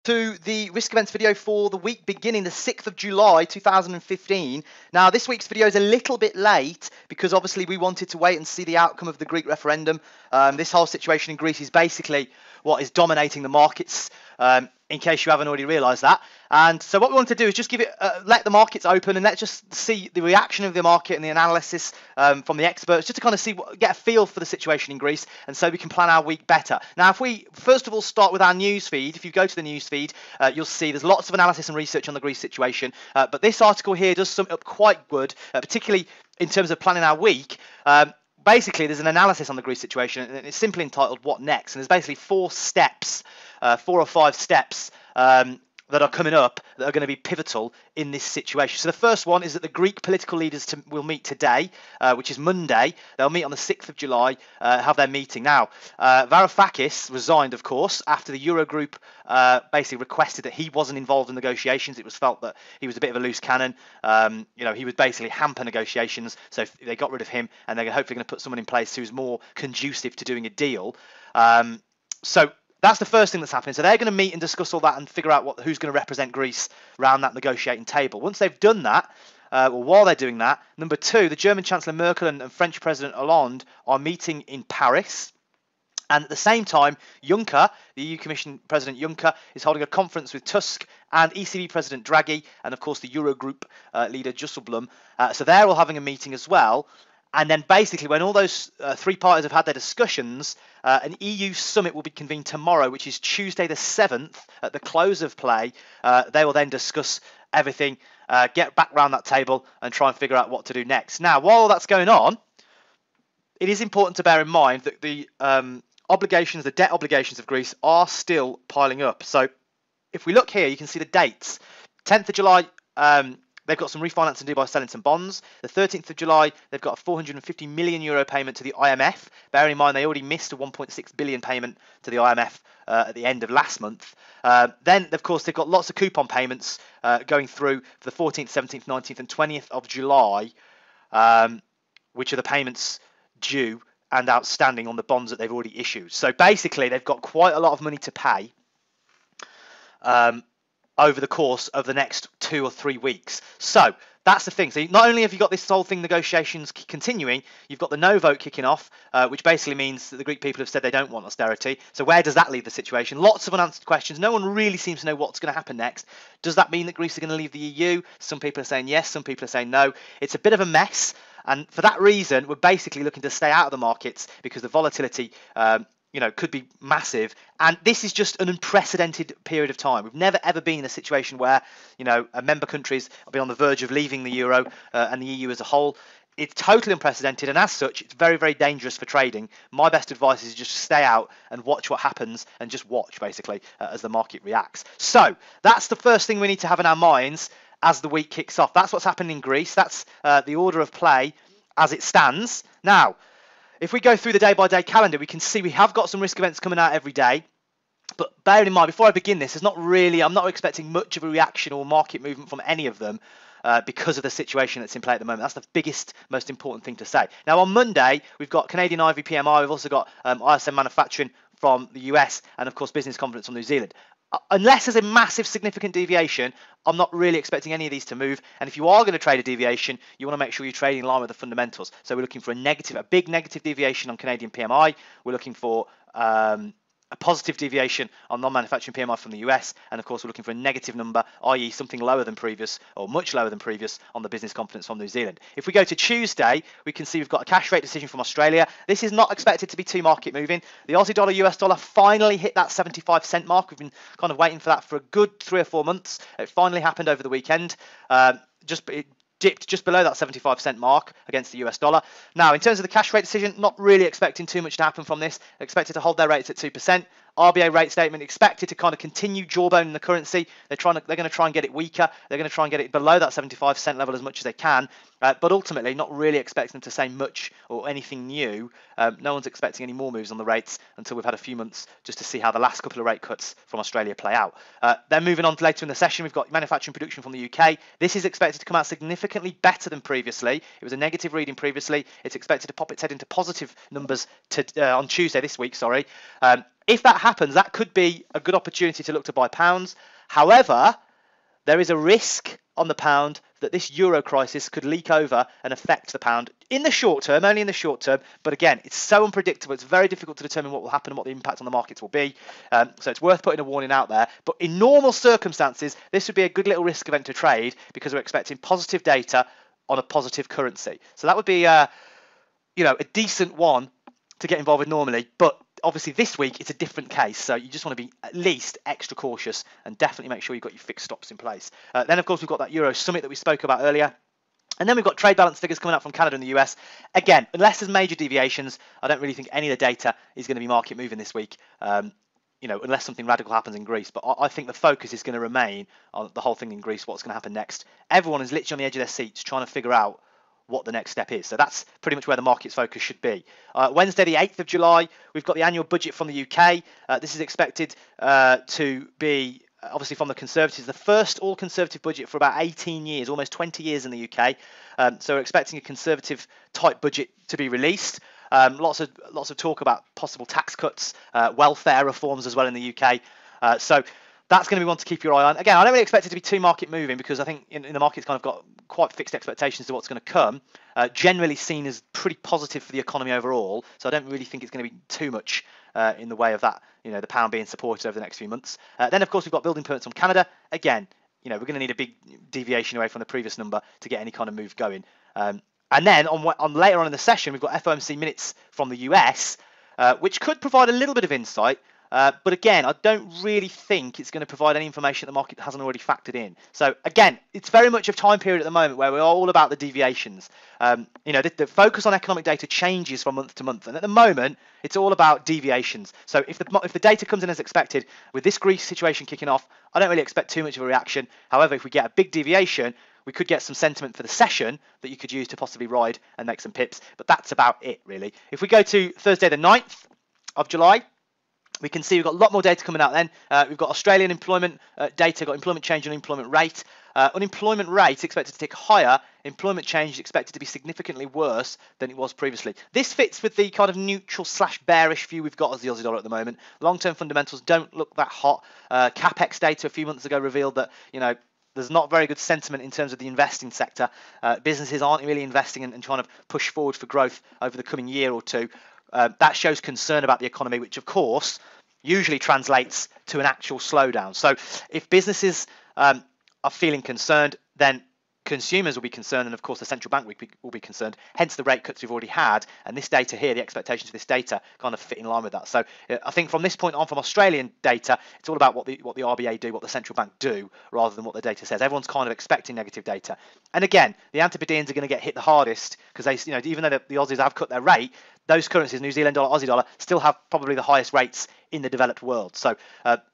To the risk events video for the week beginning the 6th of July 2015. Now this week's video is a little bit late because obviously we wanted to wait and see the outcome of the Greek referendum. This whole situation in Greece is basically what is dominating the markets, in case you haven't already realised that. And so what we want to do is just give it, let the markets open and let's just see the reaction of the market and the analysis from the experts, just to kind of get a feel for the situation in Greece, and so we can plan our week better. Now, if we first of all start with our news feed, if you go to the news feed, you'll see there's lots of analysis and research on the Greece situation. But this article here does sum it up quite good, particularly in terms of planning our week. Basically, there's an analysis on the Greece situation, and it's simply entitled "What Next?" And there's basically 4 or 5 steps that are coming up that are going to be pivotal in this situation. So the first one is that the Greek political leaders will meet today, which is Monday. They'll meet on the 6th of July, have their meeting. Now, Varoufakis resigned, of course, after the Eurogroup basically requested that he wasn't involved in negotiations. It was felt that he was a bit of a loose cannon. He would basically hamper negotiations. So they got rid of him, and they're hopefully going to put someone in place who's more conducive to doing a deal. So that's the first thing that's happening. So they're going to meet and discuss all that and figure out who's going to represent Greece around that negotiating table. Once they've done that, while they're doing that, number 2, the German Chancellor Merkel and French President Hollande are meeting in Paris. And at the same time, Juncker, the EU Commission President Juncker, is holding a conference with Tusk and ECB President Draghi and, of course, the Eurogroup leader Dijsselbloem. So they're all having a meeting as well. And then basically when all those 3 parties have had their discussions, an EU summit will be convened tomorrow, which is Tuesday the 7th at the close of play. They will then discuss everything, get back round that table and try and figure out what to do next. Now, while all that's going on, it is important to bear in mind that the debt obligations of Greece are still piling up. So if we look here, you can see the dates. 10th of July, they've got some refinancing to do by selling some bonds. The 13th of July, they've got a €450 million payment to the IMF. Bearing in mind, they already missed a €1.6 billion payment to the IMF at the end of last month. Then, of course, they've got lots of coupon payments going through for the 14th, 17th, 19th and 20th of July, which are the payments due and outstanding on the bonds that they've already issued. So basically, they've got quite a lot of money to pay over the course of the next 2 or 3 weeks. So that's the thing. So not only have you got this whole thing, negotiations continuing, you've got the no vote kicking off, which basically means that the Greek people have said they don't want austerity. So where does that leave the situation? Lots of unanswered questions. No one really seems to know what's going to happen next. Does that mean that Greece are going to leave the EU? Some people are saying yes, some people are saying no. It's a bit of a mess. And for that reason, we're basically looking to stay out of the markets because the volatility could be massive. And this is just an unprecedented period of time. We've never, ever been in a situation where, member countries have been on the verge of leaving the euro and the EU as a whole. It's totally unprecedented. And as such, it's very, very dangerous for trading. My best advice is just stay out and watch what happens and just watch, basically, as the market reacts. So that's the first thing we need to have in our minds as the week kicks off. That's what's happened in Greece. That's the order of play as it stands. Now, if we go through the day-by-day calendar, we can see we have got some risk events coming out every day. But bearing in mind, before I begin this, I'm not expecting much of a reaction or market movement from any of them because of the situation that's in play at the moment. That's the biggest, most important thing to say. Now, on Monday, we've got Canadian IV PMI. We've also got ISM manufacturing from the US and, of course, business confidence from New Zealand. Unless there's a massive significant deviation, I'm not really expecting any of these to move. And if you are going to trade a deviation, you want to make sure you're trading in line with the fundamentals. So we're looking for a big negative deviation on Canadian PMI. We're looking for a positive deviation on non-manufacturing PMI from the US, and of course we're looking for a negative number, i.e. something lower than previous or much lower than previous on the business confidence from New Zealand. If we go to Tuesday, we can see we've got a cash rate decision from Australia. This is not expected to be too market moving. The Aussie dollar, US dollar finally hit that 75-cent mark. We've been kind of waiting for that for a good 3 or 4 months. It finally happened over the weekend. It dipped just below that 75-cent mark against the US dollar. Now, in terms of the cash rate decision, not really expecting too much to happen from this. Expected to hold their rates at 2%. RBA rate statement expected to kind of continue jawboning the currency. They're going to try and get it weaker. They're going to try and get it below that 75-cent level as much as they can. But ultimately, not really expecting them to say much or anything new. No one's expecting any more moves on the rates until we've had a few months just to see how the last couple of rate cuts from Australia play out. Then moving on to later in the session, we've got manufacturing production from the UK. This is expected to come out significantly better than previously. It was a negative reading previously. It's expected to pop its head into positive numbers on Tuesday this week. If that happens, that could be a good opportunity to look to buy pounds. However, there is a risk on the pound that this euro crisis could leak over and affect the pound in the short term, only in the short term. But again, it's so unpredictable. It's very difficult to determine what will happen and what the impact on the markets will be. So it's worth putting a warning out there. But in normal circumstances, this would be a good little risk event to trade because we're expecting positive data on a positive currency. So that would be a decent one to get involved with normally. But obviously this week it's a different case, so you just want to be at least extra cautious and definitely make sure you've got your fixed stops in place. Then of course we've got that Euro summit that we spoke about earlier, and then we've got trade balance figures coming out from Canada and the US. Again, unless there's major deviations, I don't really think any of the data is going to be market moving this week, unless something radical happens in Greece. But I think the focus is going to remain on the whole thing in Greece, what's going to happen next. Everyone is literally on the edge of their seats trying to figure out what the next step is. So that's pretty much where the market's focus should be. Wednesday, the 8th of July, we've got the annual budget from the UK. This is expected to be, obviously from the Conservatives, the first all-Conservative budget for about 18 years, almost 20 years in the UK. So we're expecting a Conservative type budget to be released. Lots of talk about possible tax cuts, welfare reforms as well in the UK. So that's going to be one to keep your eye on. Again, I don't really expect it to be too market moving because I think in the market's kind of got quite fixed expectations to what's going to come. Generally seen as pretty positive for the economy overall. So I don't really think it's going to be too much in the way of that, the pound being supported over the next few months. Then, of course, we've got building permits from Canada. Again, we're going to need a big deviation away from the previous number to get any kind of move going. And then on later on in the session, we've got FOMC minutes from the US, which could provide a little bit of insight. But again, I don't really think it's going to provide any information that the market hasn't already factored in. So again, it's very much a time period at the moment where we're all about the deviations. The focus on economic data changes from month to month, and at the moment, it's all about deviations. So if the data comes in as expected, with this Greece situation kicking off, I don't really expect too much of a reaction. However, if we get a big deviation, we could get some sentiment for the session that you could use to possibly ride and make some pips. But that's about it, really. If we go to Thursday, the 9th of July, we can see we've got a lot more data coming out then. We've got Australian employment data, got employment change and unemployment rate. Unemployment rate expected to tick higher. Employment change is expected to be significantly worse than it was previously. This fits with the kind of neutral / bearish view we've got as the Aussie dollar at the moment. Long-term fundamentals don't look that hot. CapEx data a few months ago revealed that, there's not very good sentiment in terms of the investing sector. Businesses aren't really investing and trying to push forward for growth over the coming year or two. That shows concern about the economy, which of course usually translates to an actual slowdown. So if businesses are feeling concerned, then consumers will be concerned, and of course the central bank will be concerned, hence the rate cuts we've already had. And this data here, the expectations of this data kind of fit in line with that. So I think from this point on, from Australian data, it's all about what the RBA do, what the central bank do, rather than what the data says. Everyone's kind of expecting negative data. And again, the Antipodeans are going to get hit the hardest because they, even though the Aussies have cut their rate, those currencies, New Zealand dollar, Aussie dollar, still have probably the highest rates in the developed world. So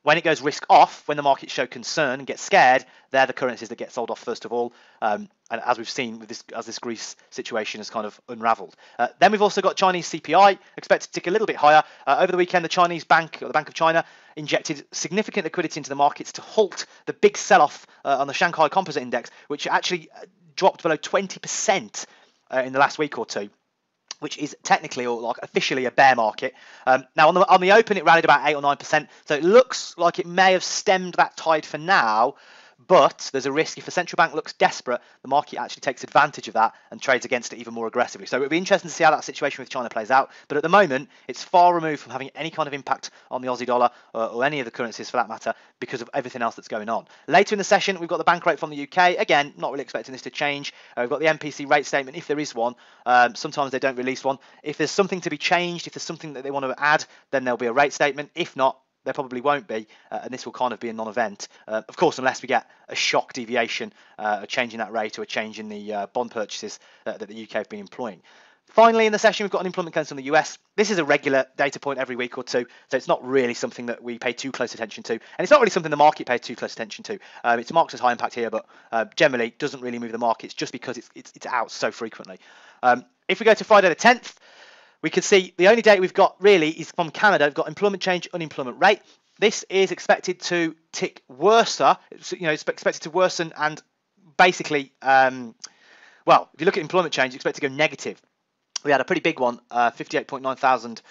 when it goes risk off, when the markets show concern and get scared, they're the currencies that get sold off first of all. And as we've seen with this Greece situation has kind of unraveled. Then we've also got Chinese CPI expected to tick a little bit higher. Over the weekend, the Chinese bank, or the Bank of China, injected significant liquidity into the markets to halt the big sell-off on the Shanghai Composite Index, which actually dropped below 20% in the last week or two, which is technically or like officially a bear market. Now on the open, it rallied about 8 or 9%. So it looks like it may have stemmed that tide for now. But there's a risk if the central bank looks desperate, the market actually takes advantage of that and trades against it even more aggressively. So it'll be interesting to see how that situation with China plays out. But at the moment, it's far removed from having any kind of impact on the Aussie dollar or any of the currencies for that matter because of everything else that's going on. Later in the session, we've got the bank rate from the UK. Again, not really expecting this to change. We've got the MPC rate statement, if there is one. Sometimes they don't release one. If there's something to be changed, if there's something that they want to add, then there'll be a rate statement. If not, there probably won't be, and this will kind of be a non-event. Of course, unless we get a shock deviation, a change in that rate or a change in the bond purchases that the UK have been employing. Finally, in the session, we've got unemployment claims from the US. This is a regular data point every week or two, so it's not really something that we pay too close attention to, and it's not really something the market pays too close attention to. It's marked as high impact here, but generally doesn't really move the markets just because it's out so frequently. If we go to Friday the 10th, we can see the only data we've got really is from Canada. We've got employment change, unemployment rate. This is expected to tick worse. It's expected to worsen and basically, if you look at employment change, it's expected to go negative. We had a pretty big one, 58.9 thousand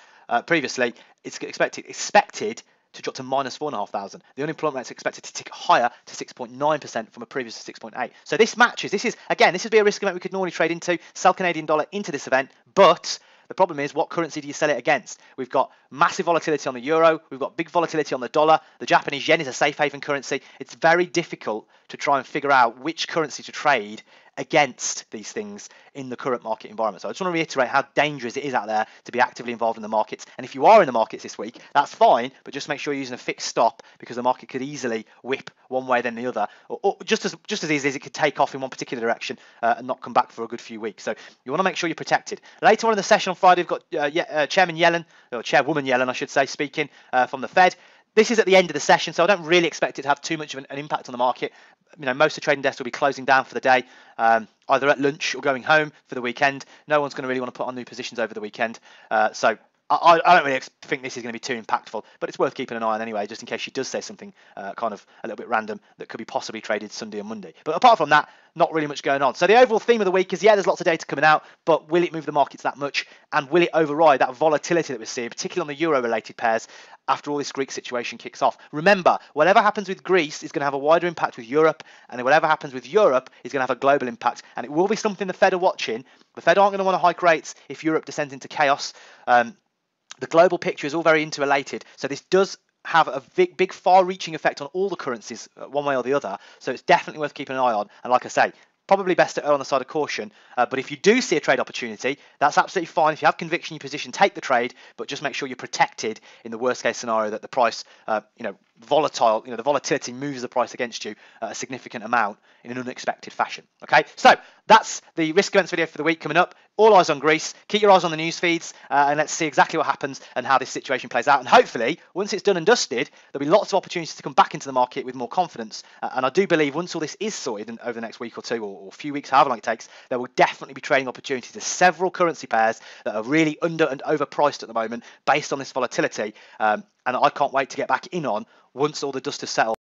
previously. it's expected to drop to -4,500. The unemployment rate is expected to tick higher to 6.9% from a previous 6.8. So this matches. This would be a risk event we could normally trade into, sell Canadian dollar into this event, but the problem is, what currency do you sell it against? We've got massive volatility on the euro. We've got big volatility on the dollar. The Japanese yen is a safe haven currency. It's very difficult to try and figure out which currency to trade against these things in the current market environment. So I just want to reiterate how dangerous it is out there to be actively involved in the markets. And if you are in the markets this week, that's fine, but just make sure you're using a fixed stop, because the market could easily whip one way then the other, or just as easy as it could take off in one particular direction and not come back for a good few weeks. So you want to make sure you're protected. Later on in the session on Friday, we've got Chairman Yellen, or Chairwoman Yellen, I should say, speaking from the Fed. This is at the end of the session, so I don't really expect it to have too much of an impact on the market. Most of the trading desks will be closing down for the day, either at lunch or going home for the weekend. No one's going to really want to put on new positions over the weekend. So I don't really think this is going to be too impactful, but it's worth keeping an eye on anyway, just in case she does say something kind of a little bit random that could be possibly traded Sunday and Monday. But apart from that, not really much going on. So the overall theme of the week is, there's lots of data coming out, but will it move the markets that much? And will it override that volatility that we're seeing, particularly on the euro-related pairs, after all this Greek situation kicks off? Remember, whatever happens with Greece is going to have a wider impact with Europe, and whatever happens with Europe is going to have a global impact, and it will be something the Fed are watching. The Fed aren't going to want to hike rates if Europe descends into chaos. The global picture is all very interrelated, so this does have a big far-reaching effect on all the currencies one way or the other, so it's definitely worth keeping an eye on. And like I say, probably best to err on the side of caution, but if you do see a trade opportunity, that's absolutely fine. If you have conviction in your position, take the trade, but just make sure you're protected in the worst case scenario that the price, volatile, the volatility moves the price against you a significant amount in an unexpected fashion. Okay, so that's the risk events video for the week coming up. All eyes on Greece. Keep your eyes on the news feeds, and let's see exactly what happens and how this situation plays out. And hopefully, once it's done and dusted, there'll be lots of opportunities to come back into the market with more confidence. And I do believe once all this is sorted over the next week or two, or a few weeks, however long it takes, there will definitely be trading opportunities. There's several currency pairs that are really under and overpriced at the moment based on this volatility. And I can't wait to get back in on once all the dust has settled.